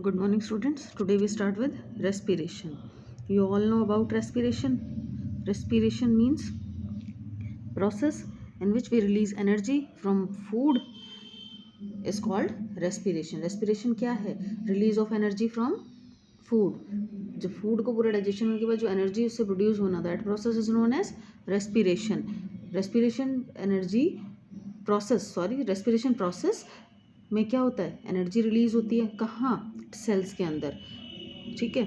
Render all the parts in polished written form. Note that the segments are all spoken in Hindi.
Good morning, students. Today we start with respiration. You all know about respiration. Respiration means process in which we release energy from food is called respiration. Respiration क्या है? Release of energy from food. जब फूड को पूरा डाइजेशन होने के बाद जो एनर्जी उससे प्रोड्यूस होना, that process is known as respiration. Respiration process में क्या होता है? एनर्जी रिलीज होती है. कहाँ? सेल्स के अंदर. ठीक है.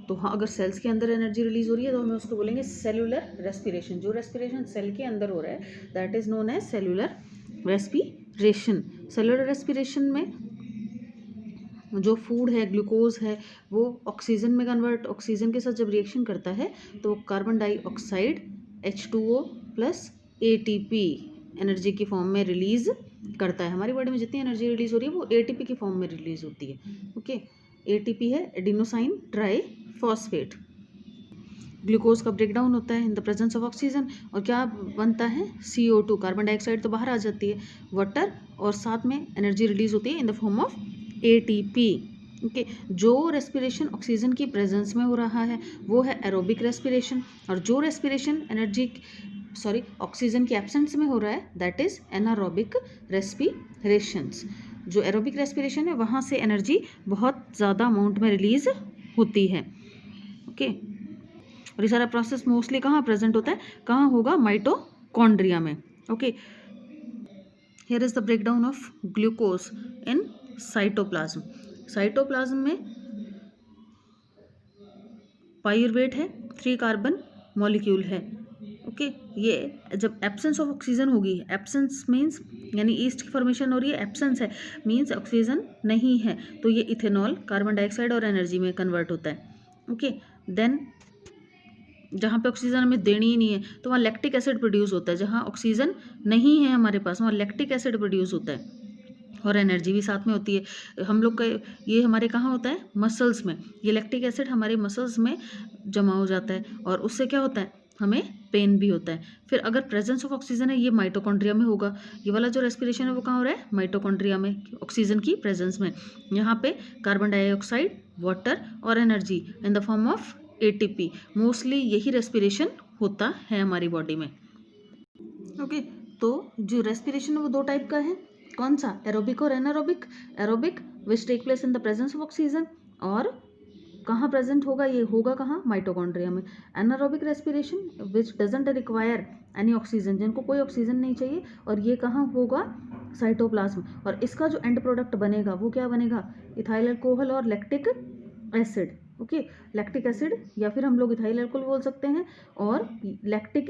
तो हाँ, अगर सेल्स के अंदर एनर्जी रिलीज हो रही है तो हमें उसको बोलेंगे सेल्यूलर रेस्पिरेशन. जो रेस्पिरेशन सेल के अंदर हो रहा है that is known as cellular respiration. Cellular respiration में जो फूड है, ग्लूकोज है, वो ऑक्सीजन में कन्वर्ट, ऑक्सीजन के साथ जब रिएक्शन करता है तो carbon dioxide H2O plus ATP energy की फॉर्म में रिलीज करता है. हमारी बॉडी में जितनी एनर्जी रिलीज हो रही है वो ATP की फॉर्म में रिलीज होती है. ओके. ATP है एडिनोसाइन ट्राई फॉस्फेट. ग्लूकोज का ब्रेकडाउन होता है इन द प्रेजेंस ऑफ ऑक्सीजन और क्या बनता है? CO2. कार्बन डाइऑक्साइड तो बाहर आ जाती है, वाटर, और साथ में एनर्जी रिलीज होती है in the form of ATP. Okay. जो रेस्पिरेशन ऑक्सीजन की प्रेजेंस में हो रहा है वो है एरोबिक रेस्पिरेशन, और जो रेस्पिरेशन ऑक्सीजन की एब्सेंस में हो रहा है दैट इज एनारोबिक रेस्पिरेशंस. जो एरोबिक रेस्पिरेशन है वहाँ से एनर्जी बहुत ज़्यादा अमाउंट में रिलीज होती है. ओके. और ये सारा प्रोसेस मोस्टली कहाँ प्रेजेंट होता है? कहाँ होगा? माइटोकॉन्ड्रिया में. Okay. Here is the breakdown of glucose in cytoplasm. Cytoplasm में पाइरुवेट है, 3 कार्बन मॉलिक्यूल है. ओके. ये जब एब्सेंस ऑफ ऑक्सीजन होगी, एब्सेंस मीन्स यानी ईस्ट की फॉर्मेशन हो रही है, एब्सेंस है मीन्स ऑक्सीजन नहीं है, तो ये इथेनॉल, कार्बन डाइऑक्साइड और एनर्जी में कन्वर्ट होता है. ओके. देन जहाँ पे ऑक्सीजन हमें देनी ही नहीं है तो वहाँ लैक्टिक एसिड प्रोड्यूस होता है. जहाँ ऑक्सीजन नहीं है हमारे पास वहाँ लैक्टिक एसिड प्रोड्यूस होता है और एनर्जी भी साथ में होती है. हम लोग का ये हमारे कहाँ होता है? मसल्स में. ये लैक्टिक एसिड हमारे मसल्स में जमा हो जाता है और उससे क्या होता है? हमें पेन भी होता है. फिर अगर प्रेजेंस ऑफ ऑक्सीजन है ये माइटोकॉन्ड्रिया में होगा. ये वाला जो रेस्पिरेशन है वो कहाँ हो रहा है? माइटोकॉन्ड्रिया में, ऑक्सीजन की प्रेजेंस में. यहाँ पे कार्बन डाइऑक्साइड, वाटर और energy in the form of ATP. Mostly यही रेस्पिरेशन होता है हमारी बॉडी में. ओके. तो जो रेस्पिरेशन है वो 2 टाइप का है. कौन सा? एरोबिक और anaerobic. Aerobic which take place in the presence of oxygen, और कहाँ प्रेजेंट होगा? ये होगा कहाँ? माइटोकॉन्ड्रिया में. Anaerobic respiration which doesn't require any oxygen, जिनको कोई ऑक्सीजन नहीं चाहिए, और ये कहाँ होगा? साइटोप्लाज्म. और इसका जो एंड प्रोडक्ट बनेगा वो क्या बनेगा? इथाइल अल्कोहल और lactic acid. Okay. Lactic acid या फिर हम लोग इथाइल अल्कोहल बोल सकते हैं, और लैक्टिक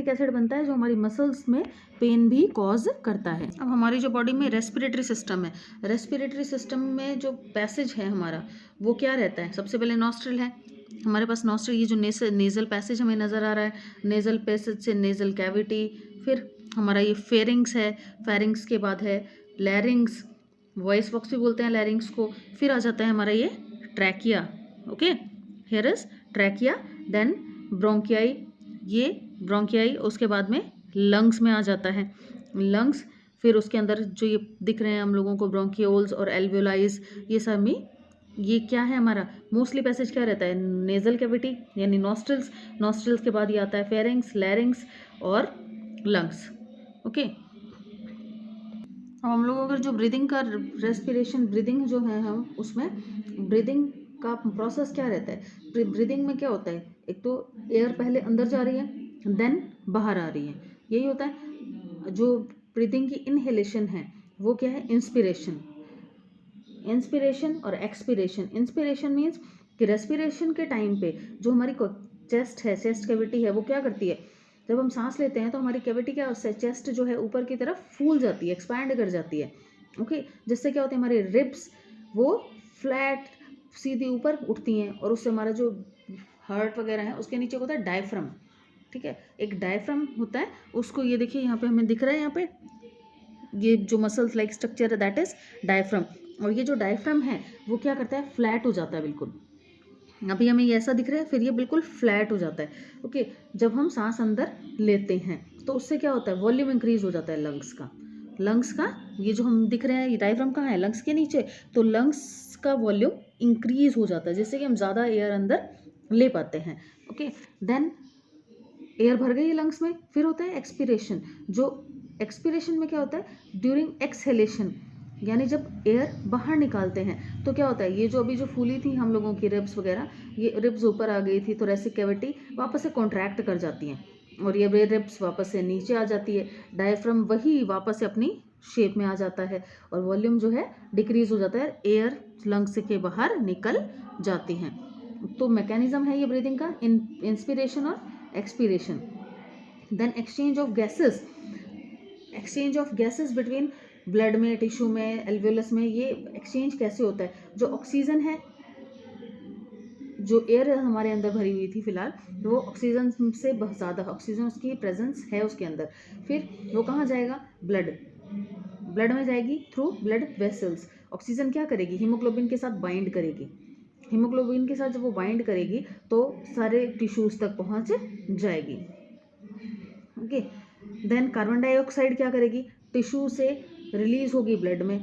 एसिड बनता है जो हमारी मसल्स में पेन भी कॉज करता है. अब हमारी जो बॉडी में रेस्पिरेटरी सिस्टम है, रेस्पिरेटरी सिस्टम में जो पैसेज है हमारा वो क्या रहता है? सबसे पहले नॉस्ट्रिल है हमारे पास. नॉस्ट्रिल, ये जो नेजल पैसेज हमें नज़र आ रहा है, नेजल पैसेज से नेजल कैविटी. फिर हमारा ये फेरिंग्स है, फेरिंग्स के बाद है लैरिंग्स, वॉइस बॉक्स भी बोलते हैं लैरिंग्स को. फिर आ जाता है हमारा ये trachea. Okay. Here is trachea. Then bronchi, ये ब्रोंकियाई. उसके बाद में लंग्स में आ जाता है, लंग्स. फिर उसके अंदर जो ये दिख रहे हैं हम लोगों को ब्रोंकियोल्स और एल्वियोलाइज, ये सब में ये क्या है हमारा? मोस्टली पैसेज क्या रहता है? नेजल कैविटी यानी नॉस्ट्रिल्स. नॉस्ट्रिल्स के बाद ये आता है फेरिंग्स, लैरिंग्स और लंग्स. ओके. अब हम लोग अगर जो ब्रीदिंग का रेस्पिरेशन, ब्रीदिंग जो है हम उसमें ब्रीदिंग का प्रोसेस क्या रहता है? ब्रीदिंग में क्या होता है? एक तो एयर पहले अंदर जा रही है देन बाहर आ रही है, यही होता है. जो ब्रीदिंग की इनहेलेशन है वो क्या है? इंस्पिरेशन और एक्सपिरेशन. इंस्पिरेशन मीन्स कि रेस्पिरेशन के टाइम पे जो हमारी चेस्ट है, चेस्ट कैविटी है, वो क्या करती है? जब हम सांस लेते हैं तो हमारी कैविटी क्या, चेस्ट जो है ऊपर की तरफ फूल जाती है, एक्सपैंड कर जाती है. ओके. जिससे क्या होता है? हमारे रिब्स वो फ्लैट सीधी ऊपर उठती हैं, और उससे हमारा जो हार्ट वगैरह है उसके नीचे होता है डायफ्राम. ठीक है. एक डायफ्राम होता है, उसको ये देखिए यहाँ पे हमें दिख रहा है, यहाँ पे ये जो मसल्स लाइक स्ट्रक्चर है दैट इज डायफ्राम. और ये जो डायफ्राम है वो क्या करता है? फ्लैट हो जाता है बिल्कुल. अभी हमें ये ऐसा दिख रहा है, फिर ये बिल्कुल फ्लैट हो जाता है. ओके. जब हम सांस अंदर लेते हैं तो उससे क्या होता है? वॉल्यूम इंक्रीज हो जाता है लंग्स का. लंग्स का, ये जो हम दिख रहे हैं ये डायफ्राम कहाँ है, लंग्स के नीचे, तो लंग्स का वॉल्यूम इंक्रीज हो जाता है जिससे कि हम ज़्यादा एयर अंदर ले पाते हैं। ओके, देन एयर भर गई लंग्स में, फिर होता है एक्सपीरेशन। जो एक्सपीरेशन में क्या होता है, ड्यूरिंग एक्सहेलेशन, यानी जब एयर बाहर निकालते हैं तो क्या होता है, ये जो अभी जो फूली थी हम लोगों की रिब्स वगैरह, ये रिब्स ऊपर आ गई थी, थोरेसिक कैविटी वापस से कॉन्ट्रैक्ट कर जाती हैं और ये रिब्स वापस से नीचे आ जाती है, डायफ्राम वही वापस से अपनी शेप में आ जाता है और वॉल्यूम जो है डिक्रीज हो जाता है, एयर लंग्स के बाहर निकल जाती हैं। तो मैकेनिज्म है ये ब्रीदिंग का, इंस्पिरेशन और expiration. Then exchange of gases between blood में, टिश्यू में, एल्वेलस में, ये एक्सचेंज कैसे होता है, जो ऑक्सीजन है, जो एयर हमारे अंदर भरी हुई थी फिलहाल, वो ऑक्सीजन से बहुत ज़्यादा ऑक्सीजन उसकी प्रेजेंस है उसके अंदर, फिर वो कहाँ जाएगा, ब्लड में जाएगी थ्रू ब्लड वेसल्स। ऑक्सीजन क्या करेगी, हीमोग्लोबिन के साथ बाइंड करेगी, हीमोग्लोबिन के साथ जब वो बाइंड करेगी तो सारे टिश्यूज तक पहुंच जाएगी। ओके, देन कार्बन डाइऑक्साइड क्या करेगी, टिश्यू से रिलीज होगी ब्लड में,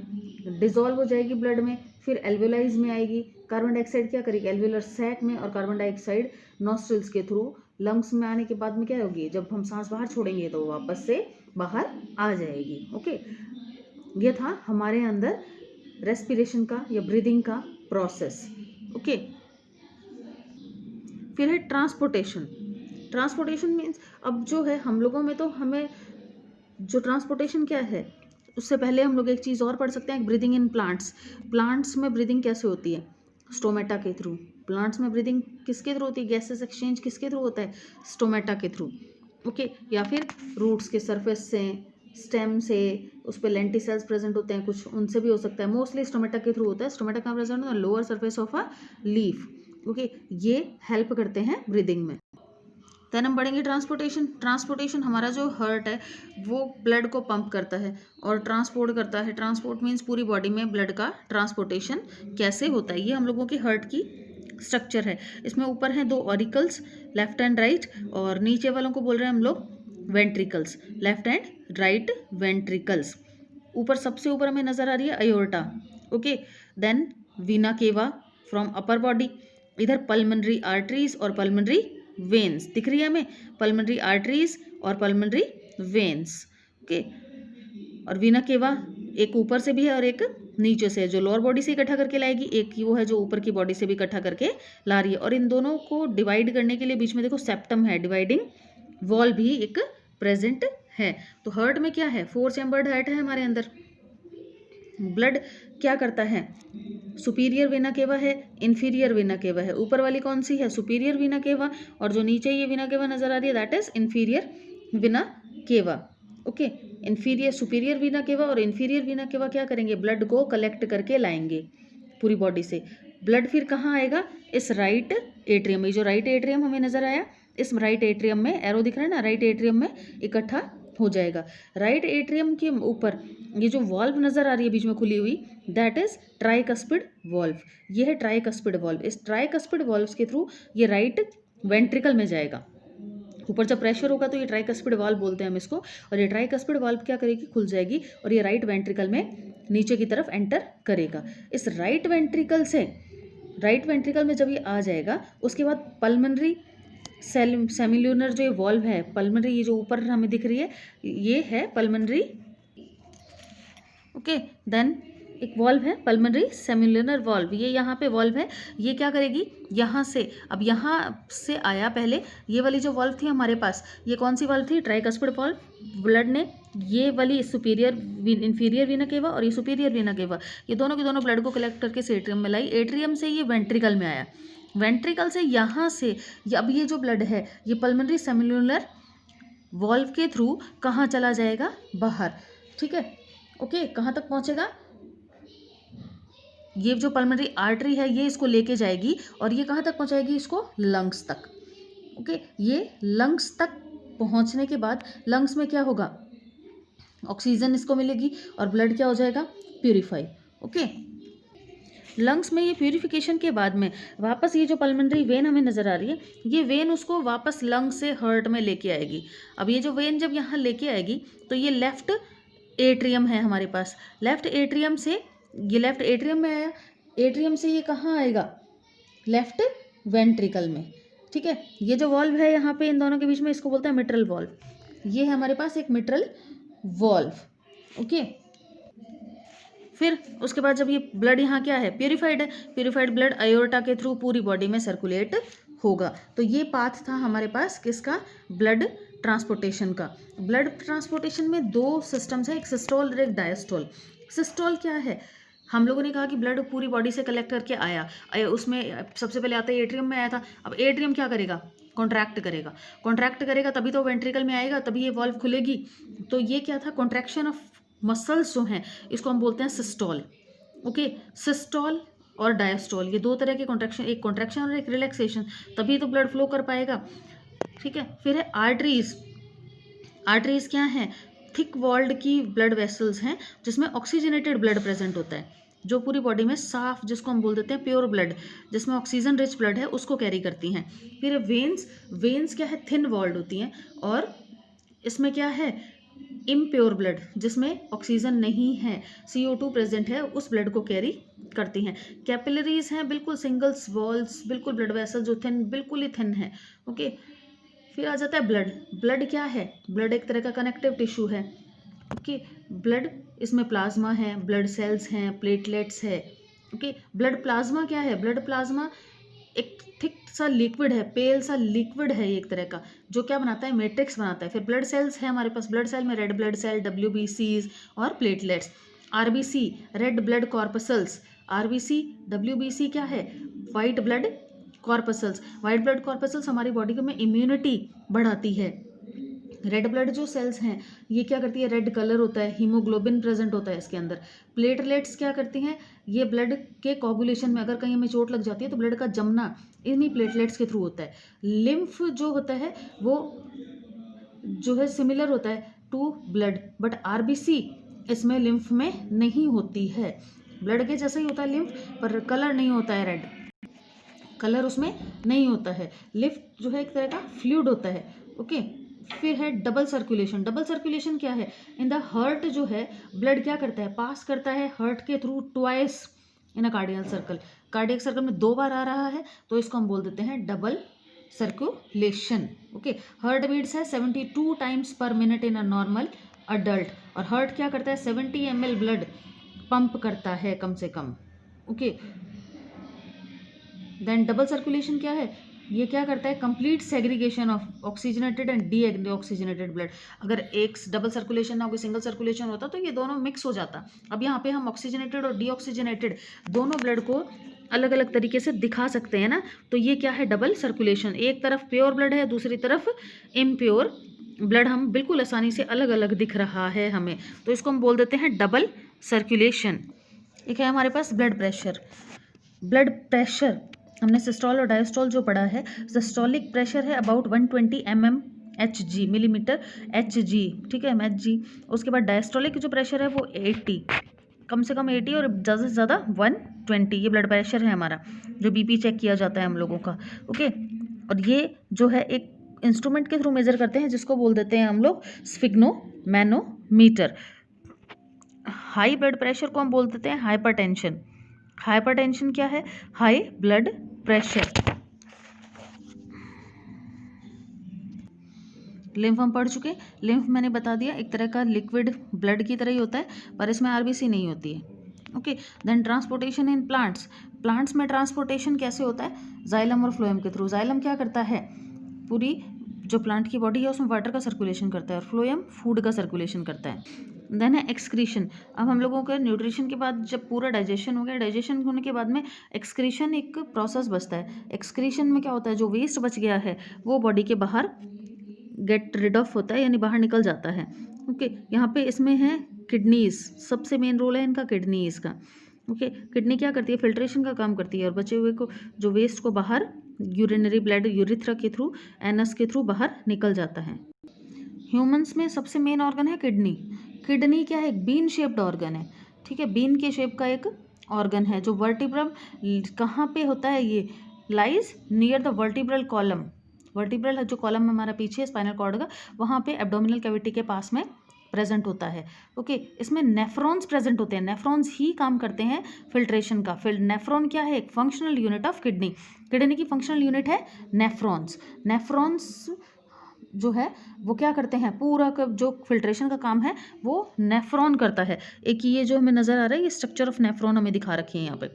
डिजोल्व हो जाएगी ब्लड में, फिर एल्वेलाइज में आएगी। कार्बन डाइऑक्साइड क्या करेगी, एल्वेलर सैक में, और कार्बन डाइऑक्साइड नॉस्ट्रिल्स के थ्रू लंग्स में आने के बाद में क्या होगी, जब हम सांस बाहर छोड़ेंगे तो वापस से बाहर आ जाएगी। ओके, ये था हमारे अंदर रेस्पिरेशन का या ब्रीदिंग का प्रोसेस। ओके, फिर है ट्रांसपोर्टेशन मीन्स, अब जो है हम लोगों में तो हमें जो ट्रांसपोर्टेशन क्या है, उससे पहले हम लोग एक चीज़ और पढ़ सकते हैं, ब्रीदिंग इन प्लांट्स में ब्रीदिंग कैसे होती है, स्टोमेटा के थ्रू। प्लांट्स में ब्रीदिंग किसके थ्रू होती है, गैसेस एक्सचेंज किसके थ्रू होता है, स्टोमेटा के थ्रू। ओके, या फिर रूट्स के सरफेस से, स्टेम से, उस पर लेंटिसेल्स प्रेजेंट होते हैं कुछ, उनसे भी हो सकता है, मोस्टली स्टोमेटा के थ्रू होता है। स्टोमेटा कहाँ प्रेजेंट होता है, lower surface of a leaf. Okay, ये हेल्प करते हैं ब्रीदिंग में। देन हम बढ़ेंगे ट्रांसपोर्टेशन हमारा जो हार्ट है वो ब्लड को पंप करता है और ट्रांसपोर्ट करता है। ट्रांसपोर्ट मीन्स पूरी बॉडी में ब्लड का ट्रांसपोर्टेशन कैसे होता है, ये हम लोगों की हार्ट की स्ट्रक्चर है। इसमें ऊपर हैं 2 ऑरिकल्स, लेफ्ट एंड राइट, और नीचे वालों को बोल रहे हैं हम लोग ventricles, left and right ventricles. ऊपर सबसे ऊपर हमें नजर आ रही है अयोर्टा। ओके, देन वीना केवा फ्रॉम अपर बॉडी, इधर पल्मनरी आर्टरीज और पल्मनरी वेन्स दिख रही है हमें, पल्मनरी आर्टरीज और पल्मनरी वेन्स। ओके, और वीना केवा एक ऊपर से भी है और एक नीचे से है, जो लोअर बॉडी से इकट्ठा करके लाएगी, एक वो है जो ऊपर की बॉडी से भी इकट्ठा करके ला रही है। और इन दोनों को डिवाइड करने के लिए बीच में देखो सेप्टम है, डिवाइडिंग वॉल भी एक प्रेजेंट है। तो हार्ट में क्या है, 4 चैम्बर्ड हार्ट है हमारे अंदर। ब्लड क्या करता है, सुपीरियर वेना केवा है, इन्फीरियर वेना केवा है। ऊपर वाली कौन सी है, सुपीरियर वेना केवा, और जो नीचे ये वेना केवा नजर आ रही है that is inferior vena cava. Okay, inferior superior vena cava और इन्फीरियर वेना केवा क्या करेंगे, ब्लड को कलेक्ट करके लाएंगे पूरी बॉडी से। ब्लड फिर कहाँ आएगा, इस राइट एट्रियम में, जो राइट एट्रियम हमें नजर आया, इस राइट एट्रियम में एरो दिख रहा है ना, राइट एट्रियम में इकट्ठा हो जाएगा। राइट एट्रियम के ऊपर ये जो वॉल्व नजर आ रही है बीच में खुली हुई, दैट इज ट्राइकस्पिड वॉल्व। ये है ट्राइकस्पिड वॉल्व। इस ट्राइकस्पिड वॉल्व के थ्रू ये राइट वेंट्रिकल में जाएगा। ऊपर जब प्रेशर होगा तो ये ट्राइकस्पिड वाल्व बोलते हैं हम इसको, और ये ट्राइकस्पिड वाल्व क्या करेगी, खुल जाएगी और ये राइट वेंट्रिकल में नीचे की तरफ एंटर करेगा। इस राइट वेंट्रिकल में जब ये आ जाएगा उसके बाद पल्मनरी सेमिल्यूनर जो ये वॉल्व है, पल्मनरी ये जो ऊपर हमें दिख रही है ये है पल्मनरी। ओके, देन एक वॉल्व है पल्मनरी सेमिल्यूनर वॉल्व, ये यहाँ पे वॉल्व है, ये क्या करेगी, यहाँ से, अब यहाँ से आया पहले ये वाली जो वॉल्व थी हमारे पास, ये कौन सी वॉल्व थी, ट्राइकस्पिड वॉल्व। ब्लड ने ये वाली सुपीरियर इन्फीरियर वीना केवा और ये सुपीरियर वीना केवा, ये दोनों के दोनों ब्लड को कलेक्ट करके इस एट्रियम में लाई, एट्रियम से ये वेंट्रिकल में आया, वेंट्रिकल से यहाँ से अब ये जो ब्लड है ये पल्मनरी सेमिल्यूनर वॉल्व के थ्रू कहाँ चला जाएगा, बाहर। ठीक है, ओके, कहाँ तक पहुँचेगा, ये जो पल्मनरी आर्टरी है ये इसको लेके जाएगी और ये कहाँ तक पहुँचाएगी, इसको लंग्स तक। ओके, ये लंग्स तक पहुँचने के बाद लंग्स में क्या होगा, ऑक्सीजन इसको मिलेगी और ब्लड क्या हो जाएगा, प्यूरिफाई। ओके, लंग्स में ये प्यूरिफिकेशन के बाद में वापस ये जो पल्मनरी वेन हमें नज़र आ रही है, ये वेन उसको वापस लंग्स से हार्ट में लेके आएगी। अब ये जो वेन जब यहाँ लेके आएगी तो ये लेफ्ट एट्रियम है हमारे पास। लेफ्ट एट्रियम से ये लेफ्ट एट्रियम में आया, एट्रियम से ये कहाँ आएगा, लेफ्ट वेंट्रिकल में। ठीक है, ये जो वॉल्व है यहाँ पे इन दोनों के बीच में, इसको बोलते हैं मिट्रल वॉल्व। ये है हमारे पास एक मिट्रल वॉल्व। ओके, फिर उसके बाद जब ये ब्लड यहाँ क्या है, प्यूरिफाइड है, प्यूरिफाइड ब्लड अयोर्टा के थ्रू पूरी बॉडी में सर्कुलेट होगा। तो ये पाथ था हमारे पास किसका, ब्लड ट्रांसपोर्टेशन का। ब्लड ट्रांसपोर्टेशन में दो सिस्टम्स है, एक सिस्टोल और एक डायस्टोल। सिस्टोल क्या है, हम लोगों ने कहा कि ब्लड पूरी बॉडी से कलेक्ट करके आया, उसमें सबसे पहले आता है एट्रियम में आया था। अब एट्रियम क्या करेगा, कॉन्ट्रैक्ट करेगा, कॉन्ट्रैक्ट करेगा तभी तो वेंट्रिकल में आएगा, तभी ये वॉल्व खुलेगी। तो ये क्या था, कॉन्ट्रैक्शन ऑफ मसल्स जो हैं, इसको हम बोलते हैं सिस्टोल। ओके, सिस्टोल और डायस्टोल, ये दो तरह के कॉन्ट्रैक्शन, एक कॉन्ट्रैक्शन और एक रिलैक्सेशन, तभी तो ब्लड फ्लो कर पाएगा। ठीक है, फिर है आर्टरीज। आर्टरीज क्या है, थिक वॉल्ड की ब्लड वेसल्स हैं जिसमें ऑक्सीजनेटेड ब्लड प्रेजेंट होता है, जो पूरी बॉडी में साफ, जिसको हम बोल देते हैं प्योर ब्लड, जिसमें ऑक्सीजन रिच ब्लड है, उसको कैरी करती हैं। फिर वेन्स, वेन्स क्या है, थिन वॉल्ड होती हैं, और इसमें क्या है, इम्प्योर ब्लड, जिसमें ऑक्सीजन नहीं है, CO2 प्रेजेंट है, उस ब्लड को कैरी करती हैं। कैपिलरीज हैं, बिल्कुल सिंगल्स वॉल्स, बिल्कुल ब्लड वेसल जो थिन, बिल्कुल ही थिन है। ओके, फिर आ जाता है ब्लड। ब्लड क्या है, ब्लड एक तरह का कनेक्टिव टिश्यू है। ओके, ब्लड, इसमें प्लाज्मा है, ब्लड सेल्स हैं, प्लेटलेट्स है। ओके, ब्लड प्लाज्मा क्या है, ब्लड प्लाज्मा एक थिक सा लिक्विड है, पेल सा लिक्विड है एक तरह का, जो क्या बनाता है, मैट्रिक्स बनाता है। फिर ब्लड सेल्स है हमारे पास, ब्लड सेल में रेड ब्लड सेल, WBCs और platelets. RBC, red blood corpuscles. RBC, WBC क्या है, white blood corpuscles. White blood corpuscles हमारी बॉडी में इम्यूनिटी बढ़ाती है। रेड ब्लड जो सेल्स हैं, ये क्या करती है, रेड कलर होता है, हीमोग्लोबिन प्रेजेंट होता है इसके अंदर। प्लेटलेट्स क्या करती हैं, ये ब्लड के कोगुलेशन में, अगर कहीं हमें चोट लग जाती है तो ब्लड का जमना इन्हीं प्लेटलेट्स के थ्रू होता है। लिम्फ जो होता है वो जो है सिमिलर होता है टू ब्लड, बट RBC इसमें लिम्फ में नहीं होती है। ब्लड के जैसा ही होता है लिम्फ, पर कलर नहीं होता है रेड, कलर उसमें नहीं होता है। लिफ्ट जो है एक तरह का फ्लूइड होता है। ओके, फिर है डबल सर्कुलेशन। डबल सर्कुलेशन क्या है, इन द हार्ट जो है ब्लड क्या करता है, पास करता है हार्ट के through twice in a cardiac circle. Cardiac circle में 2 बार आ रहा है, तो इसको हम बोल देते हैं double circulation. Okay, heart beats है 72 times per minute in a normal adult, और हार्ट क्या करता है, 70 ml ब्लड पंप करता है कम से कम। ओके, देन डबल सर्कुलेशन क्या है, ये क्या करता है, complete segregation of oxygenated and D oxygenated blood. अगर एक डबल सर्कुलेशन ना हो, सिंगल सर्कुलेशन होता तो ये दोनों मिक्स हो जाता। अब यहाँ पे हम ऑक्सीजनेटेड और डीऑक्सीजनेटेड दोनों ब्लड को अलग अलग तरीके से दिखा सकते हैं ना। तो ये क्या है, डबल सर्कुलेशन, एक तरफ प्योर ब्लड है, दूसरी तरफ इम्प्योर ब्लड, हम बिल्कुल आसानी से अलग अलग दिख रहा है हमें, तो इसको हम बोल देते हैं डबल सर्कुलेशन। एक है हमारे पास ब्लड प्रेशर। ब्लड प्रेशर हमने सिस्टोल और डायस्टोल जो पढ़ा है, सिस्टोलिक प्रेशर है अबाउट 120 mmHg, मिलीमीटर Hg, ठीक है, Hg। उसके बाद डायस्टोलिक जो प्रेशर है वो 80, कम से कम 80 और ज़्यादा से ज़्यादा 120, ये ब्लड प्रेशर है हमारा, जो BP चेक किया जाता है हम लोगों का। ओके, और ये जो है एक इंस्ट्रूमेंट के थ्रू मेजर करते हैं, जिसको बोल देते हैं हम लोग स्फिग्नोमैनोमीटर। हाई ब्लड प्रेशर को हम बोल देते हैं हाइपरटेंशन। हाइपरटेंशन क्या है, हाई ब्लड प्रेशर। लिम्फ हम पढ़ चुके, लिम्फ मैंने बता दिया, एक तरह का लिक्विड ब्लड की तरह ही होता है, पर इसमें RBC नहीं होती है। Okay, then transportation in plants. Plants में ट्रांसपोर्टेशन कैसे होता है, जाइलम और फ्लोएम के थ्रू। जाइलम क्या करता है, पूरी जो प्लांट की बॉडी है उसमें वाटर का सर्कुलेशन करता है, और फ्लोएम फूड का सर्कुलेशन करता है। देन है एक्सक्रीशन। अब हम लोगों के न्यूट्रिशन के बाद जब पूरा डाइजेशन हो गया, डाइजेशन होने के बाद में एक्सक्रीशन एक प्रोसेस बचता है। एक्सक्रीशन में क्या होता है, जो वेस्ट बच गया है वो बॉडी के बाहर गेट रिड ऑफ होता है, यानी बाहर निकल जाता है। ओके, यहाँ पे इसमें है किडनीज, सबसे मेन रोल है इनका किडनीज का। ओके, किडनी क्या करती है, फिल्ट्रेशन का काम करती है, और बचे हुए को जो वेस्ट को बाहर यूरिनरी ब्लड यूरिथ्रा के थ्रू, एनस के थ्रू बाहर निकल जाता है। ह्यूमंस में सबसे मेन ऑर्गन है किडनी। किडनी क्या है, एक बीन शेप्ड ऑर्गन है, ठीक है, बीन के शेप का एक ऑर्गन है, जो वर्टिब्रम कहाँ पे होता है, ये lies near the vertebral column. Vertebral जो कॉलम हमारा पीछे स्पाइनल कॉर्ड का, वहाँ पे एब्डोमिनल कैविटी के पास में प्रेजेंट होता है। ओके, इसमें नेफ्रॉन्स प्रेजेंट होते हैं, नेफ्रॉन्स ही काम करते हैं फिल्ट्रेशन का। फिर नेफ्रॉन क्या है? एक functional unit of kidney. Kidney की फंक्शनल यूनिट है नेफ्रॉन्स। नेफ्रॉन्स जो है वो क्या करते हैं? पूरा का जो फिल्ट्रेशन का काम है वो नेफ्रॉन करता है। एक ये जो हमें नज़र आ रहा है, ये स्ट्रक्चर ऑफ नेफ्रॉन हमें दिखा रखी है यहाँ पे।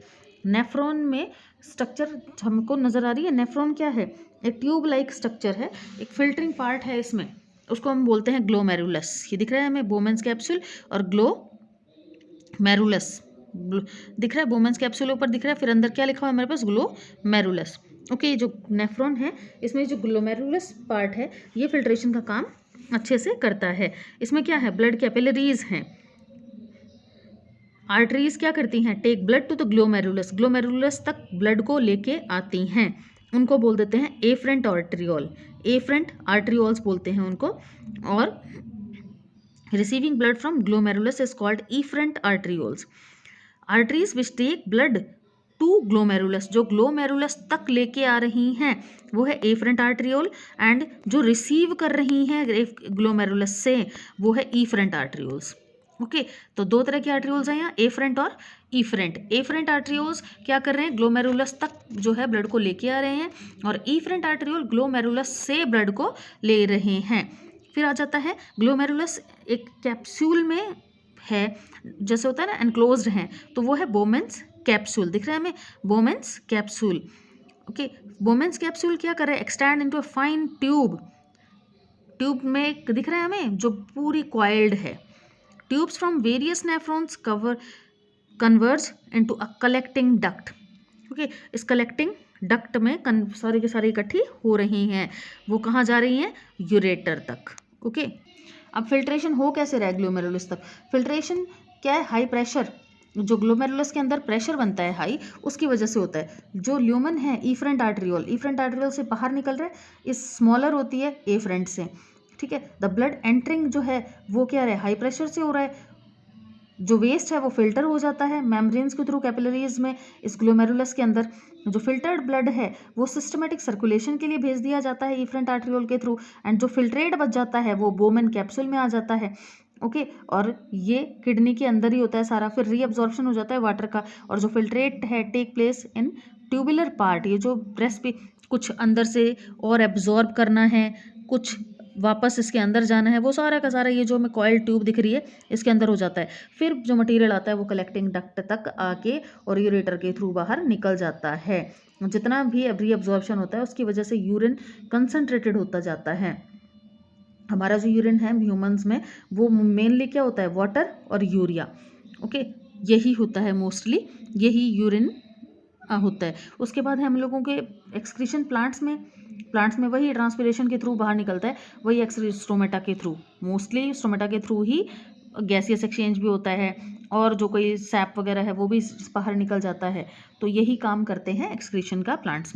नेफ्रॉन में स्ट्रक्चर हमको नज़र आ रही है। नेफ्रॉन क्या है? एक ट्यूब लाइक स्ट्रक्चर है, एक फिल्टरिंग पार्ट है इसमें, उसको हम बोलते हैं ग्लोमेरुलस। ये दिख रहा है हमें, बोमेंस कैप्सूल और ग्लोमेरुलस दिख रहा है। बोमेंस कैप्सूल ऊपर दिख रहा है, फिर अंदर क्या लिखा हुआ है हमारे पास? ग्लोमेरुलस। ओके, जो नेफ्रॉन है इसमें जो ग्लोमेरुलस पार्ट है ये फिल्ट्रेशन का काम अच्छे से करता है। इसमें क्या है? ब्लड कैपिलरीज हैं। आर्टरीज क्या करती हैं? Take blood to the glomerulus, glomerulus तक ब्लड को लेके आती हैं, उनको बोल देते हैं एफरेंट आर्टरियोल। एफरेंट आर्टरियोल्स बोलते हैं उनको। और receiving blood from glomerulus is called efferent arterioles. Arteries which take blood to glomerulus, जो ग्लोमेरुलस तक लेके आ रही हैं वो है एफरेंट आर्टरियोल, एंड जो रिसीव कर रही हैं ग्लोमेरुलस से वो है इफरेंट आर्टरियोल्स। ओके, तो दो तरह के आर्टरियोल्स हैं यहाँ, एफरेंट और इफरेंट। एफरेंट आर्टरियोल्स क्या कर रहे हैं? ग्लोमेरुलस तक जो है ब्लड को लेके आ रहे हैं, और इफरेंट आर्टरियोल ग्लोमेरुलस से ब्लड को ले रहे हैं। फिर आ जाता है ग्लोमेरुलस एक कैप्सूल में है, जैसे होता है ना एनक्लोज्ड है, तो वो है बोमेंस कैप्सूल। दिख रहा है हमें? बोमेंस कैप्सूल। ओके, बोमेंस कैप्सूल क्या कर रहा है? Extend into a fine tube. Tube में दिख रहा है हमें जो पूरी कॉइल्ड है। Tubes from various nephrons converge into a collecting duct. Okay, इस कलेक्टिंग डक्ट में सारी के सारी इकट्ठी हो रही हैं। वो कहाँ जा रही हैं? यूरेटर तक। ओके, अब फिल्ट्रेशन हो कैसे रहा है ग्लोमेरुलस तक? फिल्ट्रेशन क्या है? हाई प्रेशर, जो ग्लोमेरुलस के अंदर प्रेशर बनता है हाई, उसकी वजह से होता है। जो ल्यूमन है इफरेंट आर्टरियोल, इफरेंट आर्टरियोल से बाहर निकल रहा है, इस स्मॉलर होती है एफरेंट से। ठीक है, द ब्लड एंटरिंग जो है वो क्या है? हाई प्रेशर से हो रहा है। जो वेस्ट है वो फिल्टर हो जाता है मेम्ब्रेन्स के थ्रू, कैपिलरीज में, इस ग्लोमेरुलस के अंदर। जो फिल्टर्ड ब्लड है वो सिस्टमेटिक सर्कुलेशन के लिए भेज दिया जाता है इफरेंट आर्टरियोल के थ्रू, एंड जो फिल्ट्रेट बच जाता है वो बोमेन कैप्सूल में आ जाता है। ओके, और ये किडनी के अंदर ही होता है सारा। फिर रीअब्जॉर्प्शन हो जाता है वाटर का, और जो फिल्ट्रेट है take place in tubular part. ये जो ब्रेस्ट पे कुछ अंदर से और एब्जॉर्ब करना है, कुछ वापस इसके अंदर जाना है, वो सारा का सारा ये जो हमें कॉइल ट्यूब दिख रही है इसके अंदर हो जाता है। फिर जो मटेरियल आता है वो कलेक्टिंग डक्ट तक आके और यूरेटर के थ्रू बाहर निकल जाता है। जितना भी रीअब्जॉर्प्शन होता है उसकी वजह से यूरिन कंसंट्रेटेड होता जाता है। हमारा जो यूरिन है ह्यूमंस में वो मेनली क्या होता है? वाटर और यूरिया। ओके, यही होता है मोस्टली, यही यूरिन होता है। उसके बाद है हम लोगों के एक्सक्रीशन प्लांट्स में वही ट्रांसपिरेशन के थ्रू बाहर निकलता है, वही स्टोमेटा के थ्रू, मोस्टली स्टोमेटा के थ्रू ही गैसियस एक्सचेंज भी होता है, और जो कोई सैप वगैरह है वो भी बाहर निकल जाता है। तो यही काम करते हैं एक्सक्रीशन का प्लांट्स में।